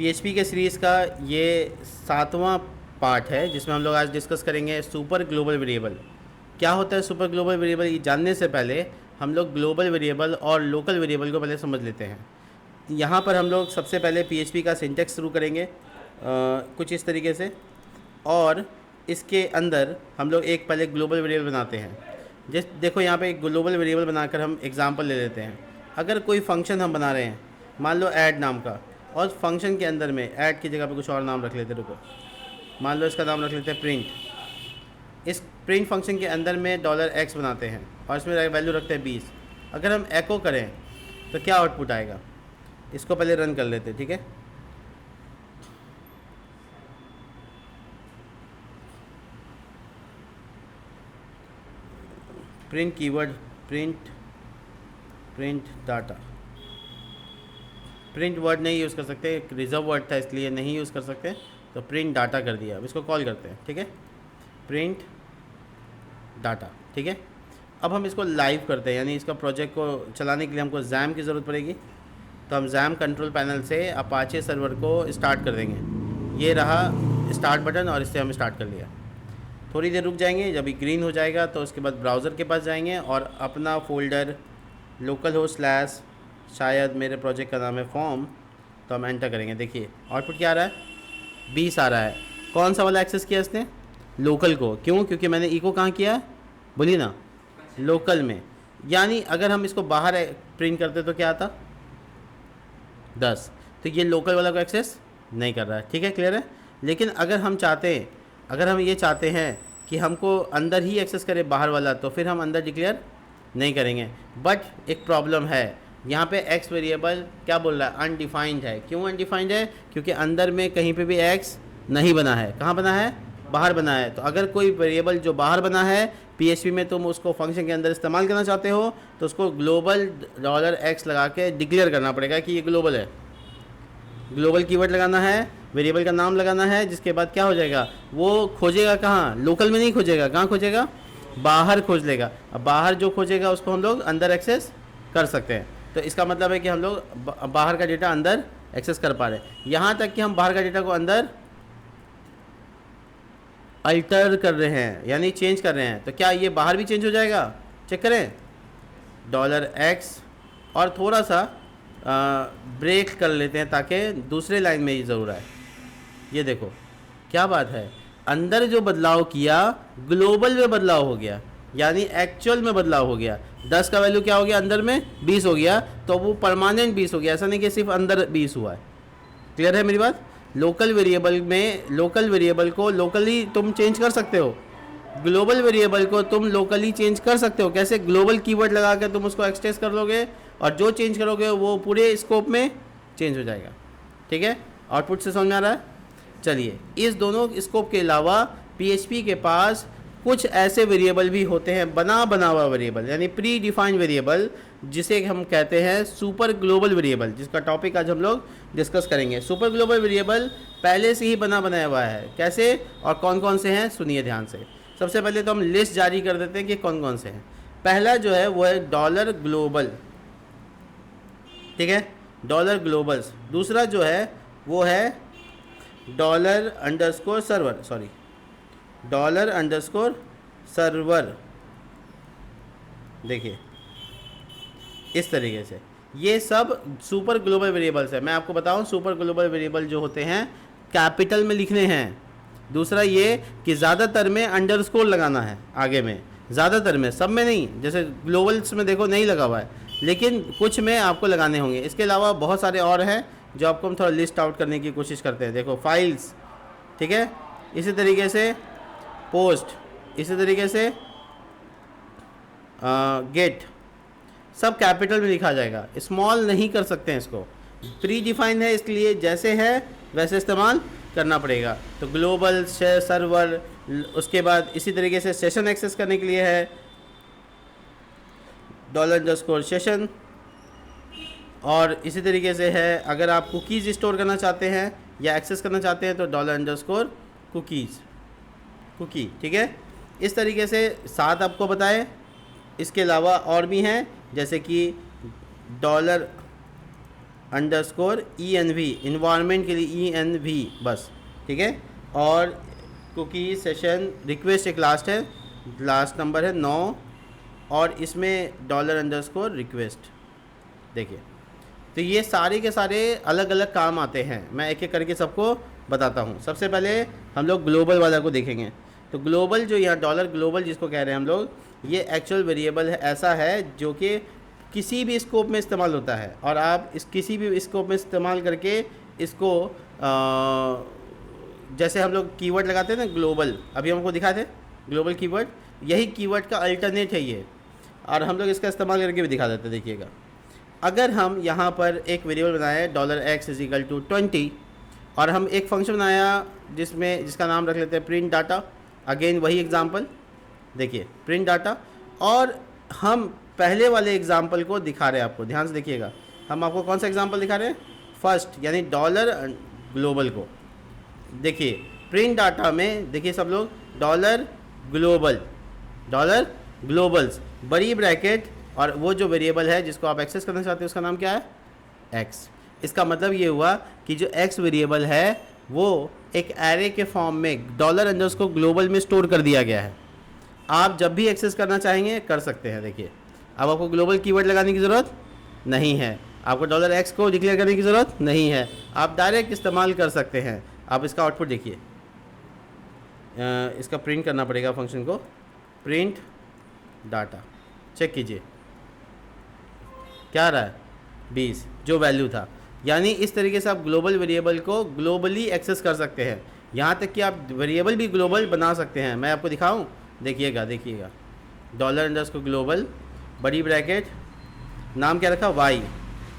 PHP के series का ये 7वां पार्ट है जिसमें हम लोग आज डिस्कस करेंगे सुपर ग्लोबल वेरिएबल। क्या होता है सुपर ग्लोबल वेरिएबल, ये जानने से पहले हम लोग ग्लोबल वेरिएबल और लोकल वेरिएबल को पहले समझ लेते हैं। यहाँ पर हम लोग सबसे पहले पीएचपी का सिंटेक्स शुरू करेंगे कुछ इस तरीके से, और इसके अंदर हम लोग एक पहले ग्लोबल वेरिएबल बनाते हैं। देखो यहाँ पे एक ग्लोबल वेरिएबल बनाकर हम एग्जांपल ले लेते हैं। अगर कोई फंक्शन हम बना रहे हैं, मान लो ऐड नाम का, और फंक्शन के अंदर में ऐड की जगह पे कुछ और नाम रख लेते, रुको, मान लो इसका नाम रख लेते हैं प्रिंट। इस प्रिंट फंक्शन के अंदर में $x बनाते हैं और इसमें वैल्यू रखते हैं 20। अगर हम एको करें तो क्या आउटपुट आएगा, इसको पहले रन कर लेते हैं, ठीक है। Print keyword, print data, print word नहीं यूज़ कर सकते, रिजर्व वर्ड था इसलिए नहीं यूज़ कर सकते, तो प्रिंट डाटा कर दिया। अब इसको कॉल करते हैं, ठीक है, प्रिंट डाटा, ठीक है। अब हम इसको लाइव करते हैं, यानी इसका प्रोजेक्ट को चलाने के लिए हमको जैम की ज़रूरत पड़ेगी। तो हम जैम कंट्रोल पैनल से अपाचे सर्वर को स्टार्ट कर देंगे। ये रहा स्टार्ट बटन और इससे हम स्टार्ट कर लिया। थोड़ी देर रुक जाएंगे, जब ये ग्रीन हो जाएगा तो उसके बाद ब्राउज़र के पास जाएंगे और अपना फ़ोल्डर लोकल हो स्लैश, शायद मेरे प्रोजेक्ट का नाम है फॉर्म, तो हम एंटर करेंगे। देखिए आउटपुट क्या आ रहा है, 20 आ रहा है। कौन सा वाला एक्सेस किया इसने, लोकल को। क्यों, क्योंकि मैंने इको कहाँ किया है, बोलिए ना, लोकल में। यानी अगर हम इसको बाहर प्रिंट करते तो क्या आता, 10। तो ये लोकल वाला को एक्सेस नहीं कर रहा है, ठीक है, क्लियर है। लेकिन अगर हम ये चाहते हैं कि हमको अंदर ही एक्सेस करे बाहर वाला, तो फिर हम अंदर डिक्लेयर नहीं करेंगे। बट एक प्रॉब्लम है, यहाँ पे x वेरिएबल क्या बोल रहा है, अनडिफाइंड है। क्यों अनडिफाइंड है, क्योंकि अंदर में कहीं पे भी x नहीं बना है। कहाँ बना है, बाहर बना है। तो अगर कोई वेरिएबल जो बाहर बना है पीएचपी में, तुम उसको फंक्शन के अंदर इस्तेमाल करना चाहते हो, तो उसको ग्लोबल $x लगा के डिक्लेयर करना पड़ेगा कि ये ग्लोबल है। ग्लोबल कीवर्ड लगाना है, वेरिएबल का नाम लगाना है, जिसके बाद क्या हो जाएगा, वो खोजेगा कहाँ, लोकल में नहीं खोजेगा, कहाँ खोजेगा, बाहर खोज लेगा। अब बाहर जो खोजेगा उसको हम लोग अंदर एक्सेस कर सकते हैं। तो इसका मतलब है कि हम लोग बाहर का डेटा अंदर एक्सेस कर पा रहे हैं। यहाँ तक कि हम बाहर का डेटा को अंदर अल्टर कर रहे हैं, यानी चेंज कर रहे हैं। तो क्या ये बाहर भी चेंज हो जाएगा, चेक करें, $x, और थोड़ा सा ब्रेक कर लेते हैं ताकि दूसरे लाइन में ये ज़रूर आए। ये देखो क्या बात है, अंदर जो बदलाव किया ग्लोबल में बदलाव हो गया, यानी एक्चुअल में बदलाव हो गया। 10 का वैल्यू क्या हो गया, अंदर में 20 हो गया, तो वो परमानेंट 20 हो गया। ऐसा नहीं कि सिर्फ अंदर 20 हुआ है। क्लियर है मेरी बात। लोकल वेरिएबल में, लोकल वेरिएबल को लोकली तुम चेंज कर सकते हो, ग्लोबल वेरिएबल को तुम लोकली चेंज कर सकते हो। कैसे, ग्लोबल कीवर्ड लगा कर तुम उसको एक्सटेंस कर लोगे, और जो चेंज करोगे वो पूरे स्कोप में चेंज हो जाएगा, ठीक है। आउटपुट से समझ में आ रहा है। चलिए, इस दोनों स्कोप के अलावा पीएचपी के पास कुछ ऐसे वेरिएबल भी होते हैं, बना हुआ वेरिएबल, यानी प्री डिफाइंड वेरिएबल, जिसे हम कहते हैं सुपर ग्लोबल वेरिएबल, जिसका टॉपिक आज हम लोग डिस्कस करेंगे। सुपर ग्लोबल वेरिएबल पहले से ही बनाया हुआ है। कैसे और कौन कौन से हैं, सुनिए ध्यान से। सबसे पहले तो हम लिस्ट जारी कर देते हैं कि कौन कौन से हैं। पहला जो है वो है $ग्लोबल, ठीक है, $ग्लोबल्स। दूसरा जो है वो है $_सर्वर, सॉरी, $_सर्वर। देखिए इस तरीके से ये सब सुपर ग्लोबल वेरिएबल्स है। मैं आपको बताऊं, सुपर ग्लोबल वेरिएबल जो होते हैं कैपिटल में लिखने हैं। दूसरा ये कि ज़्यादातर में अंडरस्कोर लगाना है आगे में, ज़्यादातर में, सब में नहीं। जैसे ग्लोबल्स में देखो नहीं लगा हुआ है, लेकिन कुछ में आपको लगाने होंगे। इसके अलावा बहुत सारे और हैं जो आपको हम थोड़ा लिस्ट आउट करने की कोशिश करते हैं। देखो फाइल्स, ठीक है, इसी तरीके से पोस्ट, इसी तरीके से गेट, सब कैपिटल में लिखा जाएगा, स्मॉल नहीं कर सकते हैं। इसको प्री डिफाइन है, इसलिए जैसे है वैसे इस्तेमाल करना पड़ेगा। तो ग्लोबल सर्वर, उसके बाद इसी तरीके से सेशन एक्सेस करने के लिए है $_सेशन, और इसी तरीके से है अगर आप कुकीज़ स्टोर करना चाहते हैं या एक्सेस करना चाहते हैं तो $_कुकीज़, कुकी, ठीक है। इस तरीके से 7 आपको बताए। इसके अलावा और भी हैं, जैसे कि अंडरस्कोर ENV, इन्वायरमेंट के लिए ENV बस, ठीक है। और कुकी सेशन रिक्वेस्ट एक लास्ट है, लास्ट नंबर है 9, और इसमें $_रिक्वेस्ट। देखिए, तो ये सारे के सारे अलग अलग काम आते हैं। मैं एक एक करके सबको बताता हूँ। सबसे पहले हम लोग ग्लोबल वाला को देखेंगे। तो ग्लोबल जो यहाँ $ग्लोबल जिसको कह रहे हैं हम लोग, ये एक्चुअल वेरिएबल है, ऐसा है जो कि किसी भी स्कोप में इस्तेमाल होता है, और आप इस किसी भी स्कोप में इस्तेमाल करके इसको जैसे हम लोग कीवर्ड लगाते हैं ना ग्लोबल, अभी हमको दिखाए थे ग्लोबल कीवर्ड, यही कीवर्ड का अल्टरनेट है ये, और हम लोग इसका इस्तेमाल करके भी दिखा देते हैं। देखिएगा, अगर हम यहाँ पर एक वेरिएबल बनाए $x = 20, और हम एक फंक्शन बनाया जिसका नाम रख लेते हैं प्रिंट डाटा, अगेन वही एग्जांपल, देखिए प्रिंट डाटा, और हम पहले वाले एग्जांपल को दिखा रहे हैं आपको, ध्यान से देखिएगा। हम आपको कौन सा एग्जांपल दिखा रहे हैं? फर्स्ट, यानी $ग्लोबल को। देखिए प्रिंट डाटा में देखिए सब लोग $ग्लोबल्स बड़ी ब्रैकेट, और वो जो वेरिएबल है जिसको आप एक्सेस करना चाहते हैं उसका नाम क्या है? x। इसका मतलब ये हुआ कि जो x वेरिएबल है वो एक एरे के फॉर्म में $_ग्लोबल में स्टोर कर दिया गया है। आप जब भी एक्सेस करना चाहेंगे कर सकते हैं। देखिए, अब आपको ग्लोबल कीवर्ड लगाने की ज़रूरत नहीं है, आपको $x को डिक्लेयर करने की ज़रूरत नहीं है, आप डायरेक्ट इस्तेमाल कर सकते हैं। आप इसका आउटपुट देखिए, इसका प्रिंट करना पड़ेगा फंक्शन को, प्रिंट डाटा, चेक कीजिए क्या आ रहा है? 20 जो वैल्यू था। यानी इस तरीके से आप ग्लोबल वेरिएबल को ग्लोबली एक्सेस कर सकते हैं, यहाँ तक कि आप वेरिएबल भी ग्लोबल बना सकते हैं। मैं आपको दिखाऊं, देखिएगा $ग्लोबल बड़ी ब्रैकेट, नाम क्या रखा? y,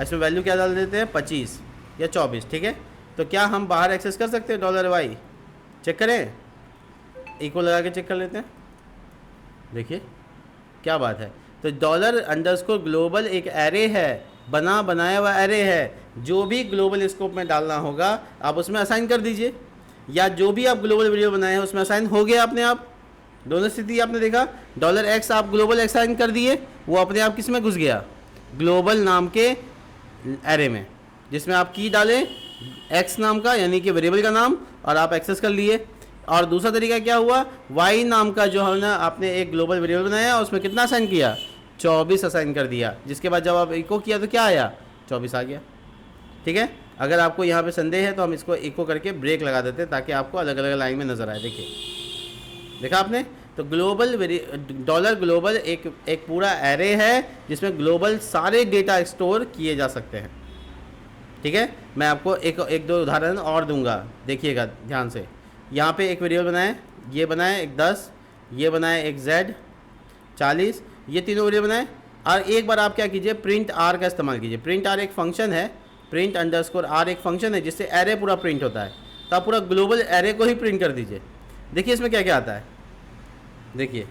इसमें वैल्यू क्या डाल देते हैं? 25 या 24, ठीक है। तो क्या हम बाहर एक्सेस कर सकते हैं $y? चेक करें, इक्वल लगा के चेक कर लेते हैं, देखिए क्या बात है। तो $ग्लोबल एक एरे है, बनाया हुआ एरे है, जो भी ग्लोबल स्कोप में डालना होगा आप उसमें असाइन कर दीजिए, या जो भी आप ग्लोबल वीडियो बनाए हैं उसमें असाइन हो गया अपने आप। दोनों स्थिति आपने देखा, $x आप ग्लोबल असाइन कर दिए, वो अपने आप किस में घुस गया? ग्लोबल नाम के एरे में, जिसमें आप की डालें x नाम का, यानी कि वेरिएबल का नाम, और आप एक्सेस कर लिए। और दूसरा तरीका क्या हुआ? y नाम का जो है ना, आपने एक ग्लोबल वेरिएबल बनाया, उसमें कितना असाइन किया? 24 असाइन कर दिया, जिसके बाद जब आप इको किया तो क्या आया? 24 आ गया, ठीक है। अगर आपको यहाँ पे संदेह है तो हम इसको इको करके ब्रेक लगा देते हैं, ताकि आपको अलग अलग लाइन में नज़र आए। देखिए, देखा आपने? तो $ग्लोबल एक पूरा एरे है जिसमें ग्लोबल सारे डेटा स्टोर किए जा सकते हैं, ठीक है। मैं आपको एक दो उदाहरण और दूंगा, देखिएगा ध्यान से। यहाँ पे एक वेरिएबल बनाए, ये बनाए एक 10, ये बनाए एक z 40, ये तीनों वेरिएबल बनाए। और एक बार आप क्या कीजिए, प्रिंट r का इस्तेमाल कीजिए। प्रिंट r एक फंक्शन है, प्रिंट _r एक फंक्शन है जिससे एरे पूरा प्रिंट होता है। तो आप पूरा ग्लोबल एरे को ही प्रिंट कर दीजिए। देखिए इसमें क्या क्या आता है, देखिए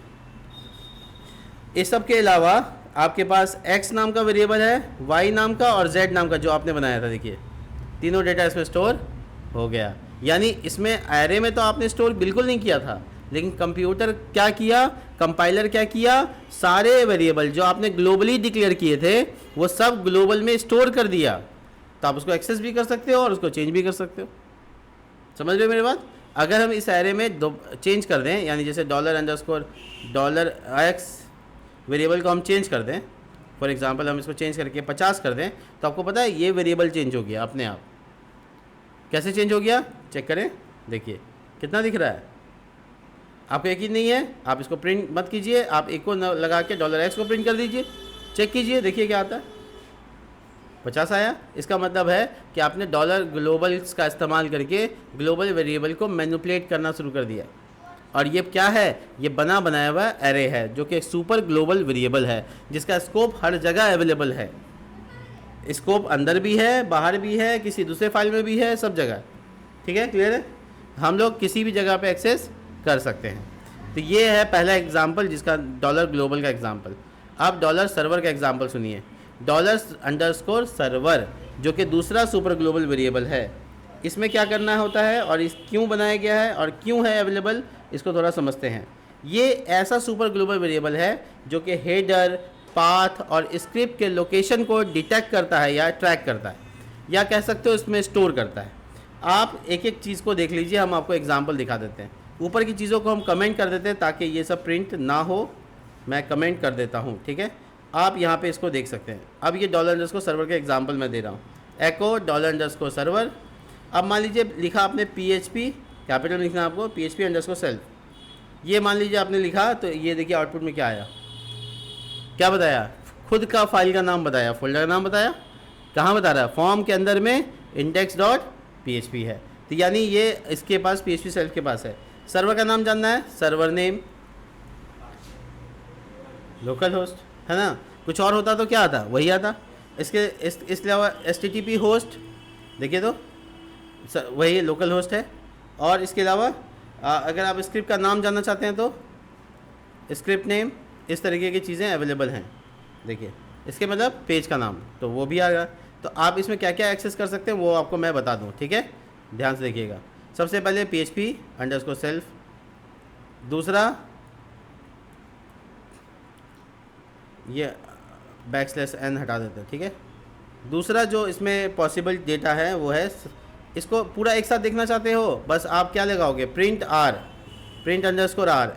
इस सब के अलावा आपके पास x नाम का वेरिएबल है, y नाम का और z नाम का जो आपने बनाया था। देखिए तीनों डेटा इसमें स्टोर हो गया। यानी इसमें एरे में तो आपने स्टोर बिल्कुल नहीं किया था, लेकिन कंप्यूटर क्या किया, कंपाइलर क्या किया, सारे वेरिएबल जो आपने ग्लोबली डिक्लेयर किए थे वो सब ग्लोबल में स्टोर कर दिया। तो आप उसको एक्सेस भी कर सकते हो और उसको चेंज भी कर सकते हो। समझ रहे हो मेरी बात? अगर हम इस एरे में दो चेंज कर दें, यानी जैसे $x वेरिएबल को हम चेंज कर दें, फॉर एग्जांपल हम इसको चेंज करके 50 कर दें, तो आपको पता है ये वेरिएबल चेंज हो गया अपने आप। कैसे चेंज हो गया चेक करें, देखिए कितना दिख रहा है। आपको यकीन नहीं है, आप इसको प्रिंट मत कीजिए, आप एक को लगा के $x को प्रिंट कर दीजिए, चेक कीजिए, देखिए क्या आता है। 50 आया। इसका मतलब है कि आपने $ग्लोबल्स का इस्तेमाल करके ग्लोबल वेरिएबल को मैनिपुलेट करना शुरू कर दिया। और ये क्या है, ये बनाया हुआ एरे है जो कि एक सुपर ग्लोबल वेरिएबल है जिसका स्कोप हर जगह अवेलेबल है। स्कोप अंदर भी है, बाहर भी है, किसी दूसरे फाइल में भी है, सब जगह। ठीक है, क्लियर है? हम लोग किसी भी जगह पे एक्सेस कर सकते हैं। तो ये है पहला एग्जांपल जिसका $ग्लोबल का एग्जांपल। अब $सर्वर का एग्जांपल सुनिए। $_सर्वर जो कि दूसरा सुपर ग्लोबल वेरिएबल है, इसमें क्या करना होता है और इस क्यों बनाया गया है और क्यों है अवेलेबल, इसको थोड़ा समझते हैं। ये ऐसा सुपर ग्लोबल वेरिएबल है जो कि हेडर, पाथ और स्क्रिप्ट के लोकेशन को डिटेक्ट करता है या ट्रैक करता है। या कह सकते हो इसमें स्टोर करता है। आप एक एक चीज़ को देख लीजिए, हम आपको एग्जांपल दिखा देते हैं। ऊपर की चीज़ों को हम कमेंट कर देते हैं ताकि ये सब प्रिंट ना हो, मैं कमेंट कर देता हूँ, ठीक है। आप यहाँ पे इसको देख सकते हैं। अब ये $_सर्वर के एग्जांपल मैं दे रहा हूँ, एको $_सर्वर। अब मान लीजिए लिखा आपने PHP, कैपिटल में लिखना आपको, PHP_self, ये मान लीजिए आपने लिखा, तो ये देखिए आउटपुट में क्या आया, क्या बताया, खुद का फाइल का नाम बताया, फोल्डर का नाम बताया, कहाँ बता रहा है, फॉर्म के अंदर में index.php है। तो यानी ये इसके पास PHP सेल्फ के पास है। सर्वर का नाम जानना है, सर्वर नेम, लोकल होस्ट, है ना। कुछ और होता तो क्या आता, वही आता। इसके अलावा HTTP होस्ट, देखिए तो वही लोकल होस्ट है। और इसके अलावा अगर आप स्क्रिप्ट का नाम जानना चाहते हैं तो स्क्रिप्ट नेम, इस तरीके की चीज़ें अवेलेबल हैं। देखिए इसके मतलब पेज का नाम, तो वो भी आएगा। तो आप इसमें क्या क्या एक्सेस कर सकते हैं वो आपको मैं बता दूं, ठीक है, ध्यान से देखिएगा। सबसे पहले PHP_self, दूसरा ये \n हटा देते हैं, ठीक है। दूसरा जो इसमें पॉसिबल डेटा है वो है, इसको पूरा एक साथ देखना चाहते हो, बस आप क्या लगाओगे, प्रिंट_r,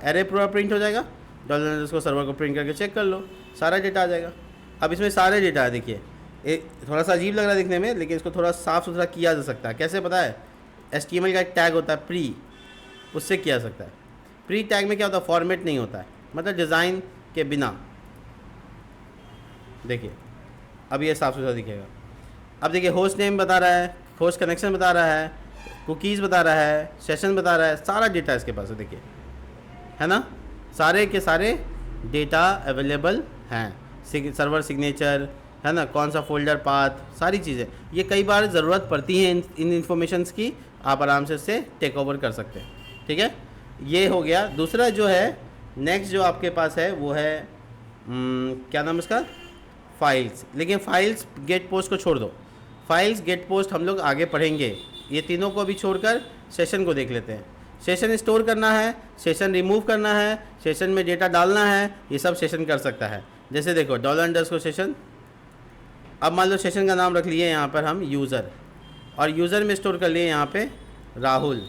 एरे पूरा प्रिंट हो जाएगा। $_सर्वर को प्रिंट करके चेक कर लो, सारा डेटा आ जाएगा। अब इसमें सारे डेटा है, देखिए एक थोड़ा सा अजीब लग रहा है दिखने में, लेकिन इसको थोड़ा साफ़ सुथरा किया जा सकता है। कैसे पता है, HTML का एक टैग होता है प्री, उससे किया जा सकता है। प्री टैग में क्या होता है, फॉर्मेट नहीं होता है, मतलब डिज़ाइन के बिना। देखिए अब ये साफ़ सुथरा दिखेगा। अब देखिए होस्ट नेम बता रहा है, होस्ट कनेक्शन बता रहा है, कुकीज़ बता रहा है, सेशन बता रहा है, सारा डेटा इसके पास है, देखिए, है ना। सारे के सारे डेटा अवेलेबल हैं, सर्वर सिग्नेचर, है ना, कौन सा फोल्डर पाथ, सारी चीज़ें। ये कई बार ज़रूरत पड़ती है इन इन्फॉर्मेशंस की, आप आराम से इससे टेक ओवर कर सकते हैं, ठीक है। ये हो गया। दूसरा जो है नेक्स्ट जो आपके पास है वो है क्या नाम इसका, फाइल्स। लेकिन फाइल्स गेट पोस्ट को छोड़ दो, फाइल्स गेट पोस्ट हम लोग आगे पढ़ेंगे। ये तीनों को भी छोड़कर सेशन को देख लेते हैं। सेशन स्टोर करना है, सेशन रिमूव करना है, सेशन में डेटा डालना है, ये सब सेशन कर सकता है। जैसे देखो $_सेशन, अब मान लो सेशन का नाम रख लिए यहाँ पर हम यूज़र, और यूज़र में स्टोर कर लिए यहाँ पे राहुल,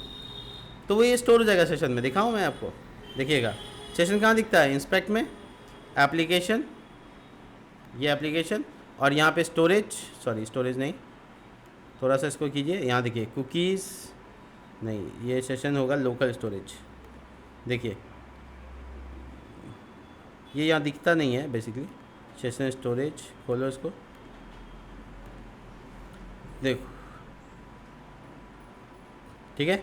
तो वो ये स्टोर हो जाएगा सेशन में। दिखाऊँ मैं आपको, देखिएगा सेशन कहाँ दिखता है, इंस्पेक्ट में, एप्लीकेशन, ये एप्लीकेशन, और यहाँ पे स्टोरेज नहीं, थोड़ा सा इसको कीजिए, यहाँ देखिए कुकीज़ नहीं, ये सेशन होगा लोकल स्टोरेज। देखिए ये यहाँ दिखता नहीं है बेसिकली, सेशन स्टोरेज, खोलो इसको, देखो, ठीक है।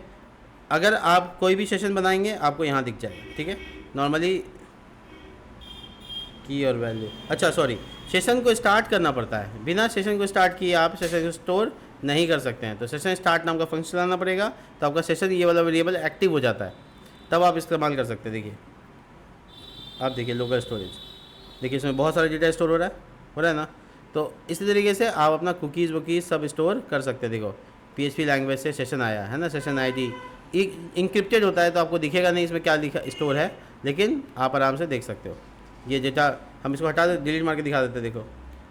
अगर आप कोई भी सेशन बनाएंगे आपको यहाँ दिख जाएगा, ठीक है। नॉर्मली की और वैल्यू, अच्छा सॉरी, सेशन को स्टार्ट करना पड़ता है, बिना सेशन को स्टार्ट किए आप सेशन को स्टोर नहीं कर सकते हैं। तो सेशन स्टार्ट नाम का फंक्शन लाना पड़ेगा, तो आपका सेशन ये वाला वेरिएबल एक्टिव हो जाता है, तब आप इस्तेमाल कर सकते हैं। देखिए आप देखिए लोकल स्टोरेज, देखिए इसमें बहुत सारा डेटा स्टोर हो रहा है ना। तो इसी तरीके से आप अपना कुकीज़ वुकीज़ सब स्टोर कर सकते हैं। देखो PHP लैंग्वेज से सेशन आया है ना, सेशन ID इंक्रिप्टेड होता है तो आपको दिखेगा नहीं इसमें क्या लिखा स्टोर है, लेकिन आप आराम से देख सकते हो। ये डेटा हम इसको हटा दे, डिलीट मार के दिखा देते हैं। देखो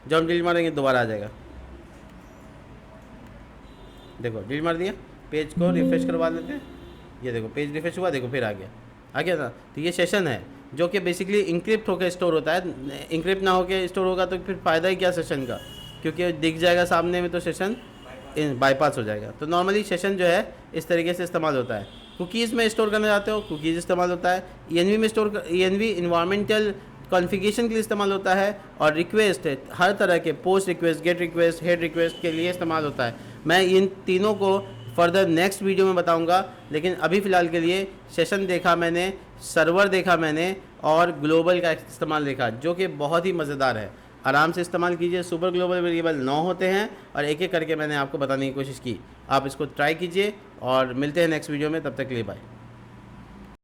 जब हम डिलीट मारेंगे दोबारा आ जाएगा, देखो डिलीट मार दिया, पेज को रिफ्रेश करवा लेते हैं, ये देखो पेज रिफ्रेश हुआ, देखो फिर आ गया ना। तो ये सेशन है जो कि बेसिकली इंक्रिप्ट होकर स्टोर होता है। इंक्रिप्ट ना होकर स्टोर होगा तो फिर फ़ायदा ही क्या सेशन का, क्योंकि दिख जाएगा सामने में तो सेशन बाईपास हो जाएगा। तो नॉर्मली सेशन जो है इस तरीके से इस्तेमाल होता है। कुकीज़ में स्टोर करना चाहते हो, कुकीज़ इस्तेमाल होता है। ENV में ENV इन्वायरमेंटल कॉन्फ़िगरेशन के लिए इस्तेमाल होता है, और रिक्वेस्ट हर तरह के post request, gate request, head request के लिए इस्तेमाल होता है। मैं इन तीनों को फर्दर नेक्स्ट वीडियो में बताऊंगा, लेकिन अभी फ़िलहाल के लिए सेशन देखा मैंने, सर्वर देखा मैंने, और ग्लोबल का इस्तेमाल देखा, जो कि बहुत ही मज़ेदार है। आराम से इस्तेमाल कीजिए। सुपर ग्लोबल वेरिएबल 9 होते हैं, और एक एक करके मैंने आपको बताने की कोशिश की। आप इसको ट्राई कीजिए, और मिलते हैं नेक्स्ट वीडियो में। तब तक के लिए बाय।